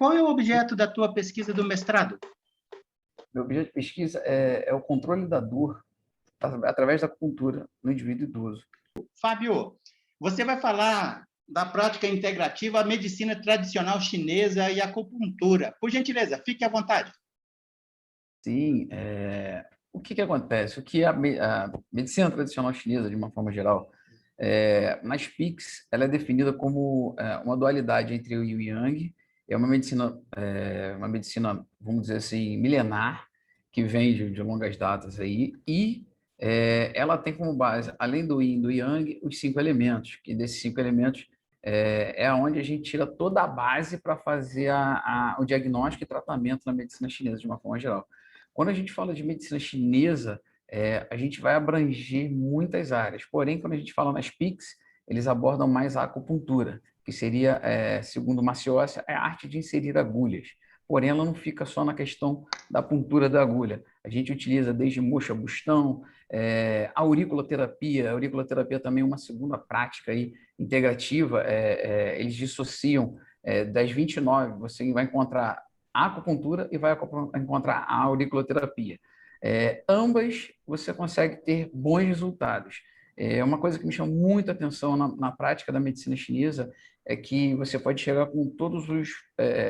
Qual é o objeto da tua pesquisa do mestrado? Meu objeto de pesquisa é o controle da dor através da acupuntura no indivíduo idoso. Fábio, você vai falar da prática integrativa, a medicina tradicional chinesa e a acupuntura. Por gentileza, fique à vontade. Sim, o que acontece? O que a medicina tradicional chinesa, de uma forma geral, nas PICs, ela é definida como uma dualidade entre o Yin e o Yang. É uma medicina, vamos dizer assim, milenar, que vem de longas datas aí, e ela tem como base, além do Yin e do Yang, os 5 elementos, que desses 5 elementos onde a gente tira toda a base para fazer o diagnóstico e tratamento na medicina chinesa, de uma forma geral. Quando a gente fala de medicina chinesa, a gente vai abranger muitas áreas. Porém, quando a gente fala nas PICs, eles abordam mais a acupuntura, que seria, segundo Maciossi, a arte de inserir agulhas. Porém, ela não fica só na questão da puntura da agulha. A gente utiliza desde moxa, bustão, a auriculoterapia. A auriculoterapia também é uma segunda prática aí, integrativa. Eles dissociam das 29, você vai encontrar a acupuntura e vai encontrar a auriculoterapia. Ambas você consegue ter bons resultados. Uma coisa que me chama muita atenção na prática da medicina chinesa é que você pode chegar com todos os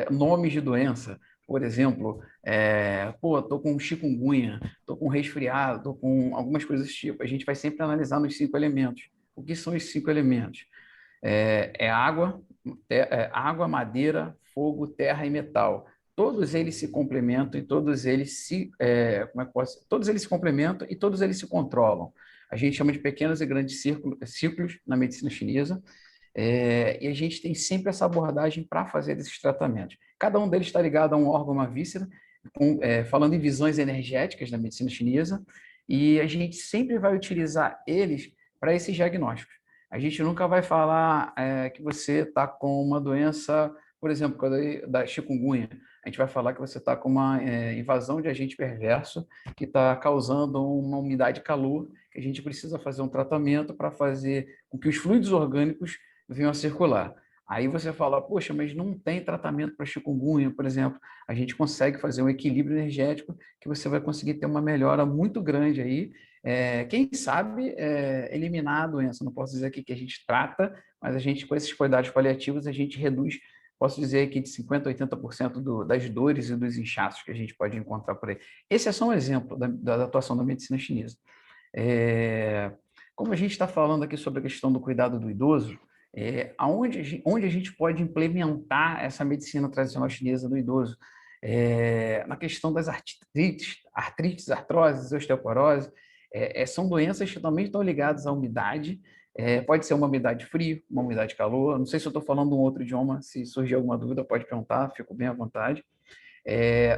nomes de doença. Por exemplo, estou com chikungunya, estou com resfriado, estou com algumas coisas desse tipo. A gente vai sempre analisar nos 5 elementos. O que são esses 5 elementos? Água, madeira, fogo, terra e metal. Todos eles se complementam e todos eles todos eles se complementam e todos eles se controlam. A gente chama de pequenos e grandes ciclos na medicina chinesa, e a gente tem sempre essa abordagem para fazer esses tratamentos. Cada um deles está ligado a um órgão, uma víscera, falando em visões energéticas da medicina chinesa, e a gente sempre vai utilizar eles para esses diagnósticos. A gente nunca vai falar que você está com uma doença, por exemplo, da chikungunya. A gente vai falar que você está com uma invasão de agente perverso que está causando uma umidade e calor, que a gente precisa fazer um tratamento para fazer com que os fluidos orgânicos venham a circular. Aí você fala, poxa, mas não tem tratamento para chikungunya, por exemplo. A gente consegue fazer um equilíbrio energético que você vai conseguir ter uma melhora muito grande aí. Quem sabe eliminar a doença. Não posso dizer aqui que a gente trata, mas a gente, com esses cuidados paliativos, a gente reduz, posso dizer aqui, de 50% a 80% das dores e dos inchaços que a gente pode encontrar por aí. Esse é só um exemplo da atuação da medicina chinesa. Como a gente está falando aqui sobre a questão do cuidado do idoso, onde a gente pode implementar essa medicina tradicional chinesa do idoso? Na questão das artrites, artroses, osteoporose, são doenças que também estão ligadas à umidade. Pode ser uma umidade frio, uma umidade calor. Não sei se eu estou falando um outro idioma, se surgir alguma dúvida, pode perguntar, fico bem à vontade.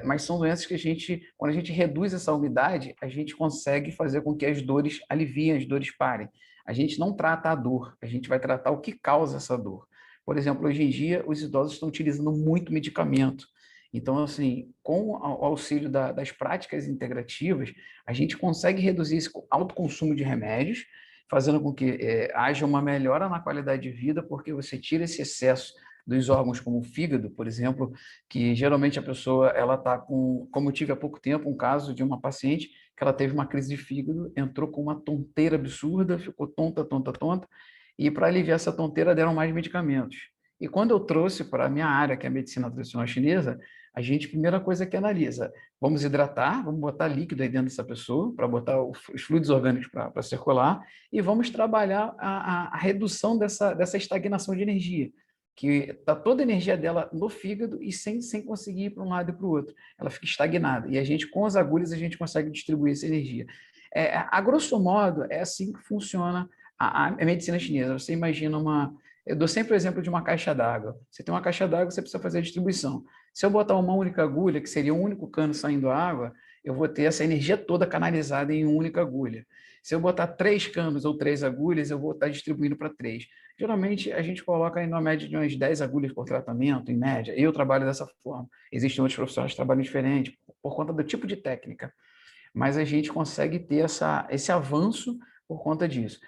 Mas são doenças que quando a gente reduz essa umidade, a gente consegue fazer com que as dores aliviem, as dores parem. A gente não trata a dor, a gente vai tratar o que causa essa dor. Por exemplo, hoje em dia, os idosos estão utilizando muito medicamento. Então, assim, com o auxílio das práticas integrativas, a gente consegue reduzir esse alto consumo de remédios, fazendo com que haja uma melhora na qualidade de vida, porque você tira esse excesso dos órgãos como o fígado, por exemplo, que geralmente a pessoa ela está como eu tive há pouco tempo um caso de uma paciente que ela teve uma crise de fígado, entrou com uma tonteira absurda, ficou tonta, e para aliviar essa tonteira deram mais medicamentos. E quando eu trouxe para a minha área, que é a medicina tradicional chinesa, a gente, primeira coisa que analisa, vamos hidratar, vamos botar líquido aí dentro dessa pessoa, para botar os fluidos orgânicos para circular, e vamos trabalhar a redução dessa estagnação de energia, que está toda a energia dela no fígado e sem conseguir ir para um lado e para o outro. Ela fica estagnada. E a gente, com as agulhas, a gente consegue distribuir essa energia. A grosso modo, é assim que funciona a medicina chinesa. Você imagina eu dou sempre o exemplo de uma caixa d'água. Você tem uma caixa d'água, você precisa fazer a distribuição. Se eu botar uma única agulha, que seria um único cano saindo água, eu vou ter essa energia toda canalizada em uma única agulha. Se eu botar 3 canos ou 3 agulhas, eu vou estar distribuindo para 3. Geralmente, a gente coloca aí na média de umas 10 agulhas por tratamento, em média. Eu trabalho dessa forma. Existem outros profissionais que trabalham diferente, por conta do tipo de técnica. Mas a gente consegue ter esse avanço por conta disso.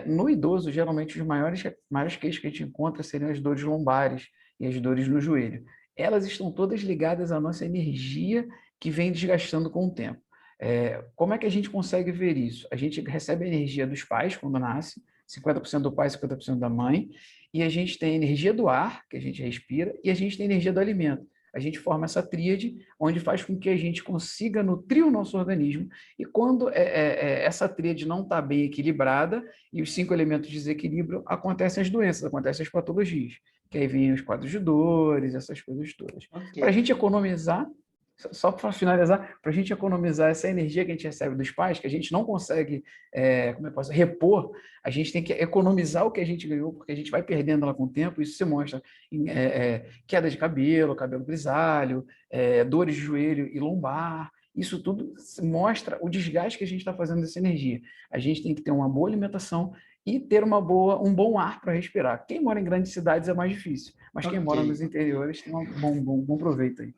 No idoso, geralmente, os maiores queixos que a gente encontra seriam as dores lombares e as dores no joelho. elas estão todas ligadas à nossa energia que vem desgastando com o tempo. Como é que a gente consegue ver isso? A gente recebe a energia dos pais quando nasce, 50% do pai, 50% da mãe, e a gente tem a energia do ar, que a gente respira, e a gente tem a energia do alimento. A gente forma essa tríade, onde faz com que a gente consiga nutrir o nosso organismo, e quando essa tríade não está bem equilibrada, e os 5 elementos de desequilíbrio, acontecem as doenças, acontecem as patologias, que aí vêm os quadros de dores, essas coisas todas. Ok. Para a gente economizar, só para finalizar, para a gente economizar essa energia que a gente recebe dos pais, que a gente não consegue, como eu posso repor, a gente tem que economizar o que a gente ganhou, porque a gente vai perdendo ela com o tempo. Isso se mostra em queda de cabelo, cabelo grisalho, dores de joelho e lombar. Isso tudo mostra o desgaste que a gente está fazendo dessa energia. A gente tem que ter uma boa alimentação e ter um bom ar para respirar. Quem mora em grandes cidades é mais difícil, mas quem mora nos Ok. interiores tem um bom proveito aí.